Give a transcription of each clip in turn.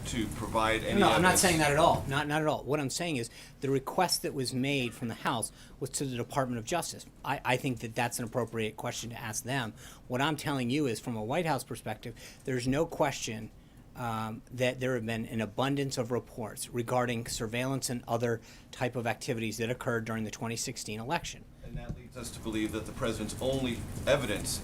to provide any No, evidence. I'm not saying that at all. Not at all. What I'm saying is the request that was made from the House was to the Department of Justice. I think that that's an appropriate question to ask them. What I'm telling you is, from a White House perspective, there's no question that there have been an abundance of reports regarding surveillance and other type of activities that occurred during the 2016 election. And that leads us to believe that the president's only evidence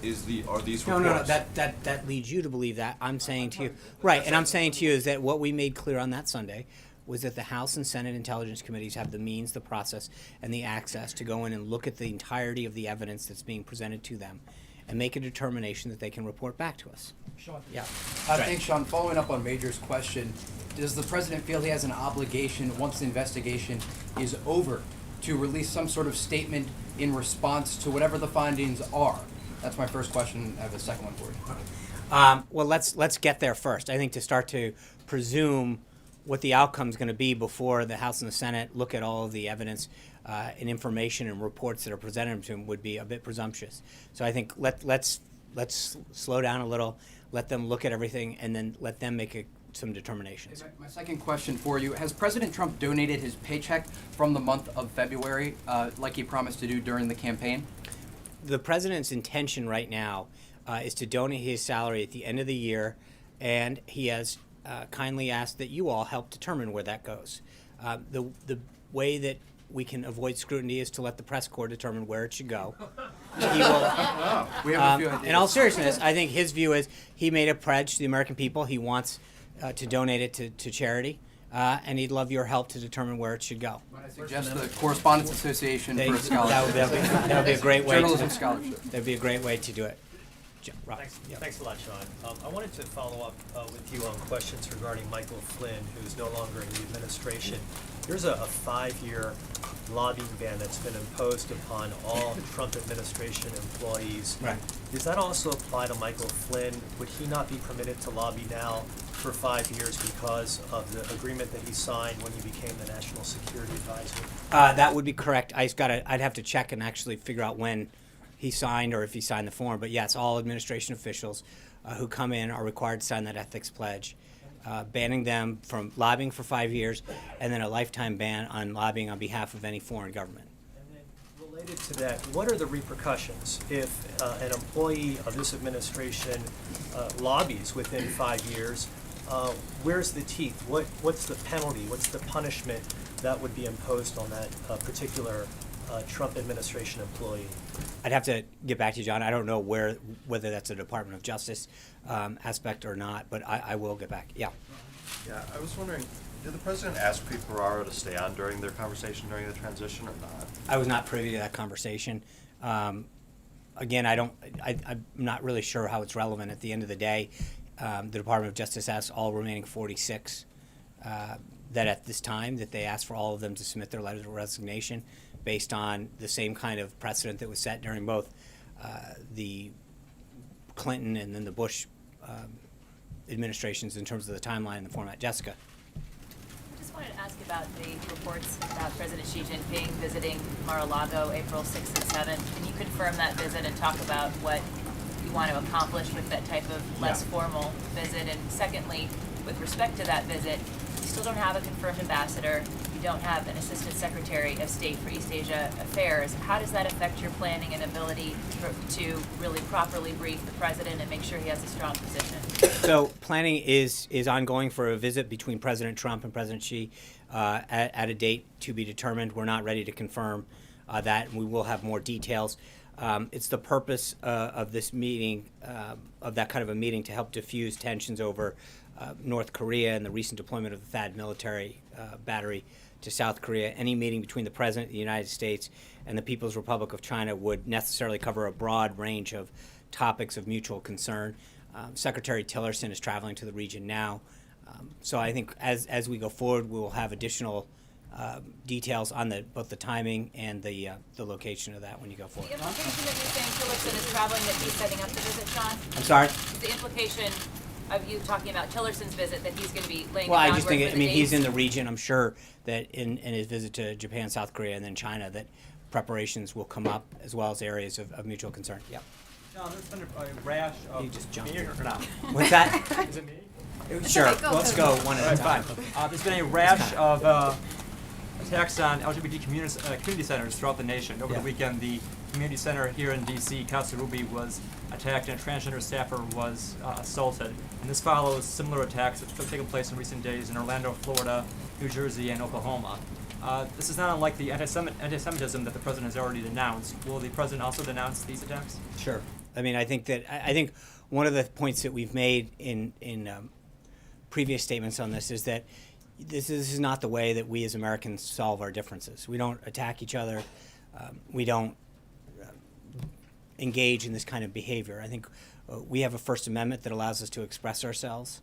are these No, reports. that leads you to believe that. I'm saying to you, right, and I'm saying to you is that what we made clear on that Sunday was that the House and Senate Intelligence Committees have the means, the process, and the access to go in and look at the entirety of the evidence that's being presented to them and make a determination that they can report back to us. Sean. Yeah. Thanks, Sean. Following up on Major's question, does the president feel he has an obligation, once the investigation is over, to release some sort of statement in response to whatever the findings are? That's my first question. I have a second one for you. Well, let's get there first. I think to start to presume what the outcome is going to be before the House and the Senate look at all of the evidence and information and reports that are presented to them would be a bit presumptuous. So I think let's slow down a little, let them look at everything, and then let them make some determinations. My second question for you, has President Trump donated his paycheck from the month of February like he promised to do during the campaign? The president's intention right now is to donate his salary at the end of the year, and he has kindly asked that you all help determine where that goes. The way that we can avoid scrutiny is to let the press corps determine where it should go. He will, We have a few ideas. in all seriousness, I think his view is he made a pledge to the American people. He wants to donate it to charity, and he'd love your help to determine where it should go. Might I suggest the Correspondents Association for a scholarship? That would be a great way. Journalism scholarship. That'd be a great way to do it. Rob. Thanks a lot, Sean. I wanted to follow up with you on questions regarding Michael Flynn, who's no longer in the administration. There's a 5-year lobbying ban that's been imposed upon all Trump administration employees. Right. Does that also apply to Michael Flynn? Would he not be permitted to lobby now for 5 years because of the agreement that he signed when he became the National Security Advisor? That would be correct. I'd have to check and actually figure out when he signed or if he signed the form. But yes, all administration officials who come in are required to sign that ethics pledge, banning them from lobbying for 5 years, and then a lifetime ban on lobbying on behalf of any foreign government. And then related to that, what are the repercussions if an employee of this administration lobbies within 5 years? Where's the teeth? What's the penalty? What's the punishment that would be imposed on that particular Trump administration employee? I'd have to get back to you, John. I don't know whether that's a Department of Justice aspect or not, but I will get back. Yeah. Yeah, I was wondering, did the president ask Pete Ferraro to stay on during their conversation during the transition or not? I was not privy to that conversation. Again, I'm not really sure how it's relevant. At the end of the day, the Department of Justice asked all remaining 46 that at this time that they asked for all of them to submit their letters of resignation based on the same kind of precedent that was set during both the Clinton and then the Bush administrations in terms of the timeline and the format. Jessica. I just wanted to ask about the reports about President Xi Jinping visiting Mar-a-Lago April 6th and 7th. Can you confirm that visit and talk about what you want to accomplish with that type of less formal visit? And secondly, with respect to that visit, you still don't have a confirmed ambassador. You don't have an assistant secretary of state for East Asia affairs. How does that affect your planning and ability to really properly brief the president and make sure he has a strong position? So planning is ongoing for a visit between President Trump and President Xi at a date to be determined. We're not ready to confirm that, and we will have more details. It's the purpose of this meeting, of that kind of a meeting, to help diffuse tensions over North Korea and the recent deployment of the THAAD military battery to South Korea. Any meeting between the President of the United States and the People's Republic of China would necessarily cover a broad range of topics of mutual concern. Secretary Tillerson is traveling to the region now. So I think as we go forward, we will have additional details on both the timing and the location of that when you go forward. The implication that you're saying Tillerson is traveling, that he's setting up the visit, Sean? I'm sorry? Is the implication of you talking about Tillerson's visit that he's going to be laying Well, the I just groundwork think, for the he's dates? in the region. I'm sure that in his visit to Japan, South Korea, and then China, that preparations will come up as well as areas of mutual concern. Yeah. John, there's been a rash of You just jumped beer. What's that? Is it me? Sure, okay, go, let's go. go one at a time. There's been a rash of attacks on LGBT community centers throughout the nation. Over Yeah. the weekend, the community center here in D.C., Casa Ruby, was attacked and a transgender staffer was assaulted. And this follows similar attacks that have taken place in recent days in Orlando, Florida, New Jersey, and Oklahoma. This is not unlike the anti-Semitism that the president has already denounced. Will the president also denounce these attacks? Sure. I mean, I think one of the points that we've made in previous statements on this is that this is not the way that we as Americans solve our differences. We don't attack each other. We don't engage in this kind of behavior. I think we have a First Amendment that allows us to express ourselves,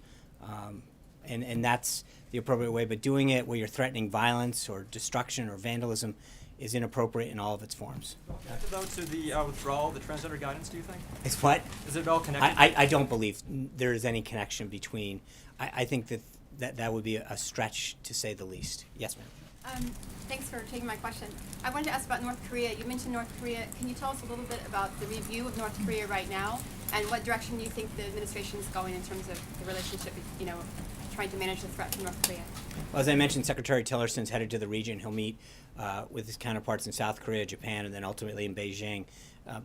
and that's the appropriate way. But doing it where you're threatening violence or destruction or vandalism is inappropriate in all of its forms. Connected, though, to the withdrawal of the transgender guidance, do you think? It's what? Is it all connected? I don't believe there is any connection between. I think that would be a stretch to say the least. Yes, ma'am. Thanks for taking my question. I wanted to ask about North Korea. You mentioned North Korea. Can you tell us a little bit about the review of North Korea right now, and what direction do you think the administration is going in terms of the relationship, trying to manage the threat from North Korea? Well, as I mentioned, Secretary Tillerson's headed to the region. He'll meet with his counterparts in South Korea, Japan, and then ultimately in Beijing.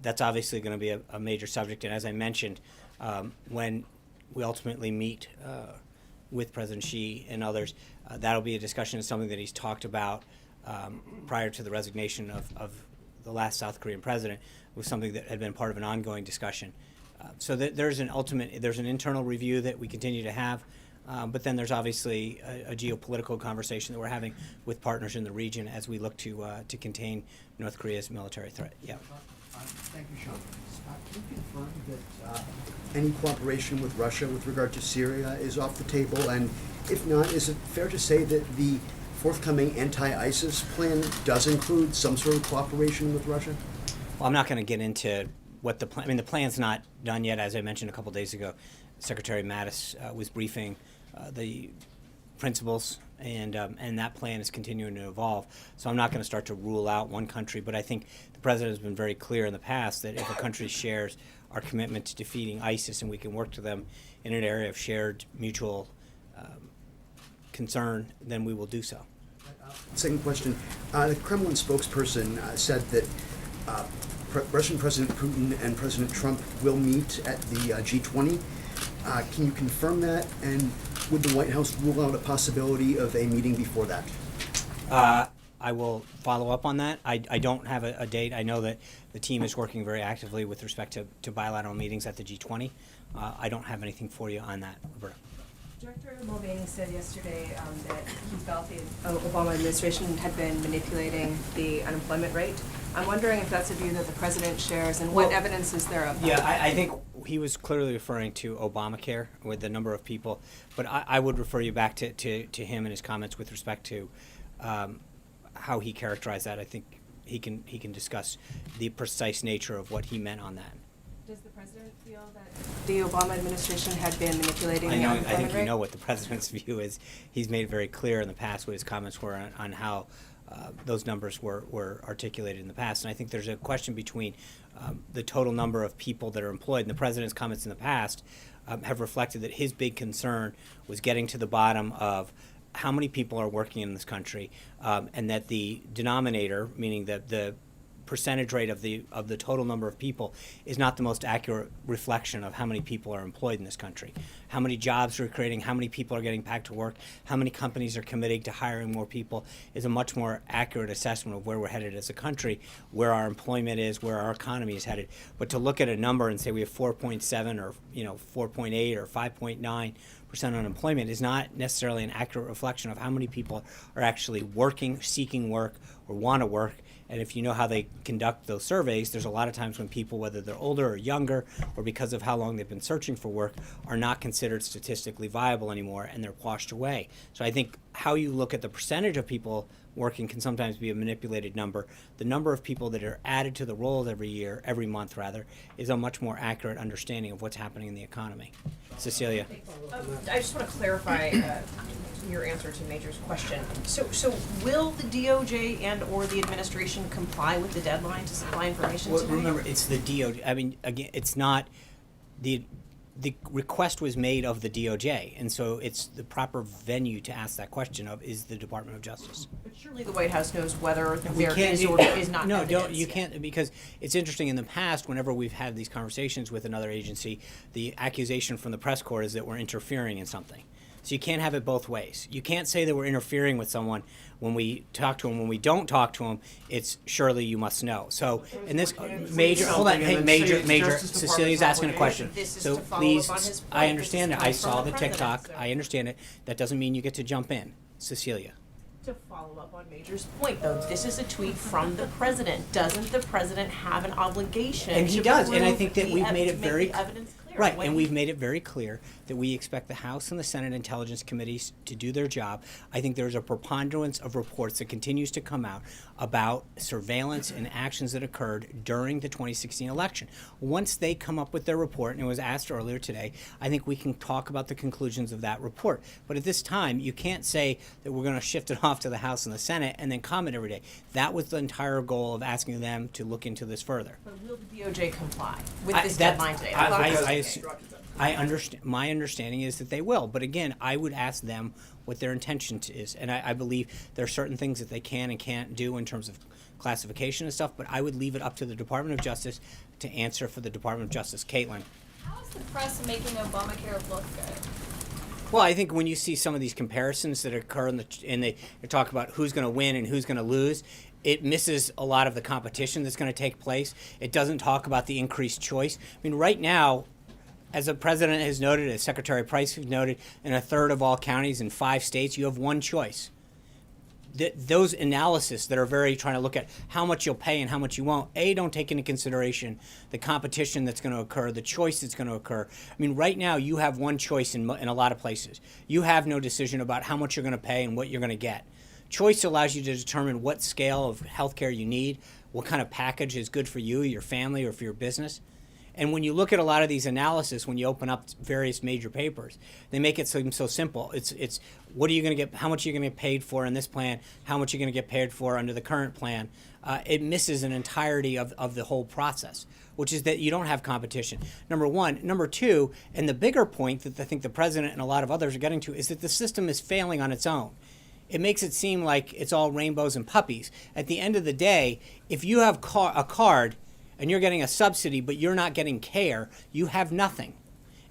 That's obviously going to be a major subject. And as I mentioned, when we ultimately meet with President Xi and others, that'll be a discussion of something that he's talked about prior to the resignation of the last South Korean president, was something that had been part of an ongoing discussion. So there's an internal review that we continue to have. But then there's obviously a geopolitical conversation that we're having with partners in the region as we look to contain North Korea's military threat. Yeah. Thank you, Sean. Can you confirm that any cooperation with Russia with regard to Syria is off the table? And if not, is it fair to say that the forthcoming anti-ISIS plan does include some sort of cooperation with Russia? Well, I'm not going to get into what the plan. I mean, the plan's not done yet. As I mentioned a couple days ago, Secretary Mattis was briefing the principals, and that plan is continuing to evolve. So I'm not going to start to rule out one country, but I think the president has been very clear in the past that if a country shares our commitment to defeating ISIS and we can work to them in an area of shared mutual concern, then we will do so. Second question. The Kremlin spokesperson said that Russian President Putin and President Trump will meet at the G20. Can you confirm that? And would the White House rule out a possibility of a meeting before that? I will follow up on that. I don't have a date. I know that the team is working very actively with respect to bilateral meetings at the G20. I don't have anything for you on that, Roberta. Director Mulvaney said yesterday that he felt the Obama administration had been manipulating the unemployment rate. I'm wondering if that's a view that the president shares, and what evidence is there of that? Yeah, I think he was clearly referring to Obamacare with the number of people, but I would refer you back to him and his comments with respect to how he characterized that. I think he can discuss the precise nature of what he meant on that. Does the president feel that the Obama administration had been manipulating the I unemployment think rate? you know what the president's view is. He's made it very clear in the past what his comments were on how those numbers were articulated in the past. And I think there's a question between the total number of people that are employed. And the president's comments in the past have reflected that his big concern was getting to the bottom of how many people are working in this country, and that the denominator, meaning that the percentage rate of the total number of people, is not the most accurate reflection of how many people are employed in this country. How many jobs we're creating, how many people are getting back to work, how many companies are committing to hiring more people is a much more accurate assessment of where we're headed as a country, where our employment is, where our economy is headed. But to look at a number and say we have 4.7 or 4.8 or 5.9% unemployment is not necessarily an accurate reflection of how many people are actually working, seeking work, or want to work. And if you know how they conduct those surveys, there's a lot of times when people, whether they're older or younger, or because of how long they've been searching for work, are not considered statistically viable anymore, and they're washed away. So I think how you look at the percentage of people working can sometimes be a manipulated number. The number of people that are added to the rolls every month, is a much more accurate understanding of what's happening in the economy. Cecilia. I just want to clarify your answer to Major's question. So will the DOJ and or the administration comply with the deadline to supply information Well, today? remember, it's the DOJ. I mean, again, it's not the the request was made of the DOJ, and so it's the proper venue to ask that question of is the Department of Justice. But surely the White House knows whether We there can't- is or is not No, evidence don't, you yet. can't, because it's interesting, in the past, whenever we've had these conversations with another agency, the accusation from the press corps is that we're interfering in something. So you can't have it both ways. You can't say that we're interfering with someone when we talk to them. When we don't talk to them, it's surely you must know. So in this major, hold on, hey, major, Cecilia's asking a question. This is So to follow please, up on his point. I This understand is it. I coming saw from the the president, TikTok. so- I understand it. That doesn't mean you get to jump in. Cecilia. To follow up on Major's point, though, this is a tweet from the president. Doesn't the president have an obligation And he to does, and I prove think that the we've made it to make very the evidence clear? right, When and he- we've made it very clear that we expect the House and the Senate Intelligence Committees to do their job. I think there's a preponderance of reports that continues to come out about surveillance and actions that occurred during the 2016 election. Once they come up with their report, and it was asked earlier today, I think we can talk about the conclusions of that report. But at this time, you can't say that we're going to shift it off to the House and the Senate and then comment every day. That was the entire goal of asking them to look into this further. But will the DOJ comply with I- this that- deadline today? I- thought I- it was I okay. assu- I understand. My understanding is that they will, but again, I would ask them what their intention is, and I believe there are certain things that they can and can't do in terms of classification and stuff. But I would leave it up to the Department of Justice to answer for the Department of Justice. Caitlin. How is the press making Obamacare look good? Well, I think when you see some of these comparisons that occur and they talk about who's going to win and who's going to lose, it misses a lot of the competition that's going to take place. It doesn't talk about the increased choice. I mean, right now, as the president has noted, as Secretary Price has noted, in a third of all counties in 5 states, you have one choice. Those analysis that are very trying to look at how much you'll pay and how much you won't, don't take into consideration the competition that's going to occur, the choice that's going to occur. I mean, right now you have one choice in a lot of places. You have no decision about how much you're going to pay and what you're going to get. Choice allows you to determine what scale of health care you need, what kind of package is good for you, your family, or for your business. And when you look at a lot of these analysis, when you open up various major papers, they make it seem so simple. It's what are you going to get, how much are you going to get paid for in this plan, how much are you going to get paid for under the current plan. It misses an entirety of the whole process, which is that you don't have competition, number one. Number two, and the bigger point that I think the president and a lot of others are getting to, is that the system is failing on its own. It makes it seem like it's all rainbows and puppies. At the end of the day, if you have a card and you're getting a subsidy, but you're not getting care, you have nothing.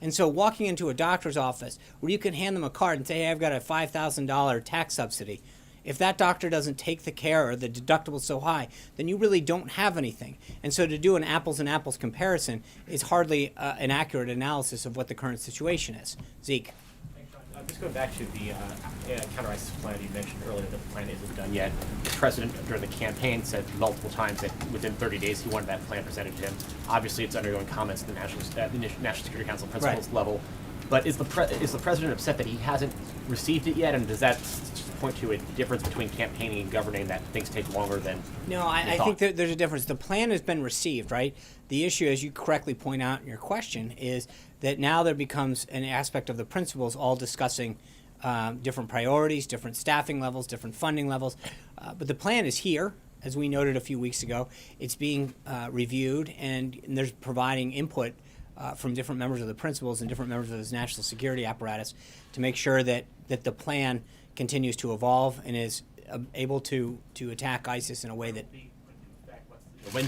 And so walking into a doctor's office where you can hand them a card and say, hey, I've got a $5,000 tax subsidy, if that doctor doesn't take the care or the deductible's so high, then you really don't have anything. And so to do an apples and apples comparison is hardly an accurate analysis of what the current situation is. Zeke. Just going back to the counter-ISIS plan you mentioned earlier, that the plan isn't done yet. The president, during the campaign, said multiple times that within 30 days he wanted that plan presented to him. Obviously, it's undergoing comments at the National Security Council principals level. But is the president upset that he hasn't received it yet? And does that point to a difference between campaigning and governing, that things take longer than No, I think that there's a difference. The plan has been received, right? The issue, as you correctly point out in your question, is that now there becomes an aspect of the principals all discussing different priorities, different staffing levels, different funding levels. But the plan is here, as we noted a few weeks ago. It's being reviewed, and there's providing input from different members of the principals and different members of this national security apparatus to make sure that the plan continues to evolve and is able to attack ISIS in a way that. When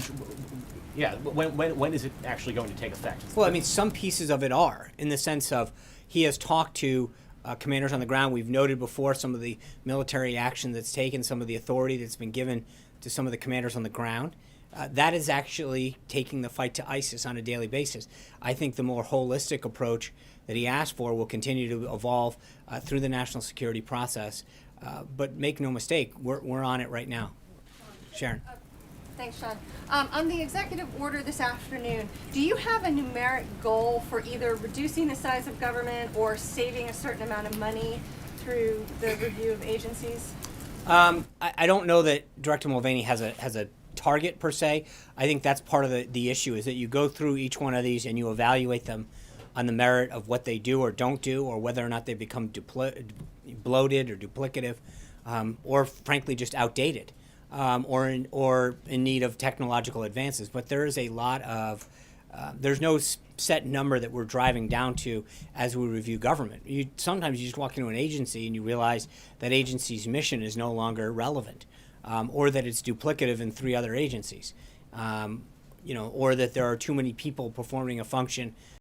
is it actually going to take effect? Well, I mean, some pieces of it are, in the sense of he has talked to commanders on the ground. We've noted before some of the military action that's taken, some of the authority that's been given to some of the commanders on the ground. That is actually taking the fight to ISIS on a daily basis. I think the more holistic approach that he asked for will continue to evolve through the national security process. But make no mistake, we're on it right now. Sharon. Thanks, Sean. On the executive order this afternoon, do you have a numeric goal for either reducing the size of government or saving a certain amount of money through the review of agencies? I don't know that Director Mulvaney has a target per se. I think that's part of the issue, is that you go through each one of these and you evaluate them on the merit of what they do or don't do, or whether or not they become bloated or duplicative, or frankly just outdated. Or in need of technological advances. But there is a lot of there's no set number that we're driving down to as we review government. Sometimes you just walk into an agency and you realize that agency's mission is no longer relevant, or that it's duplicative in 3 other agencies, or that there are too many people performing a function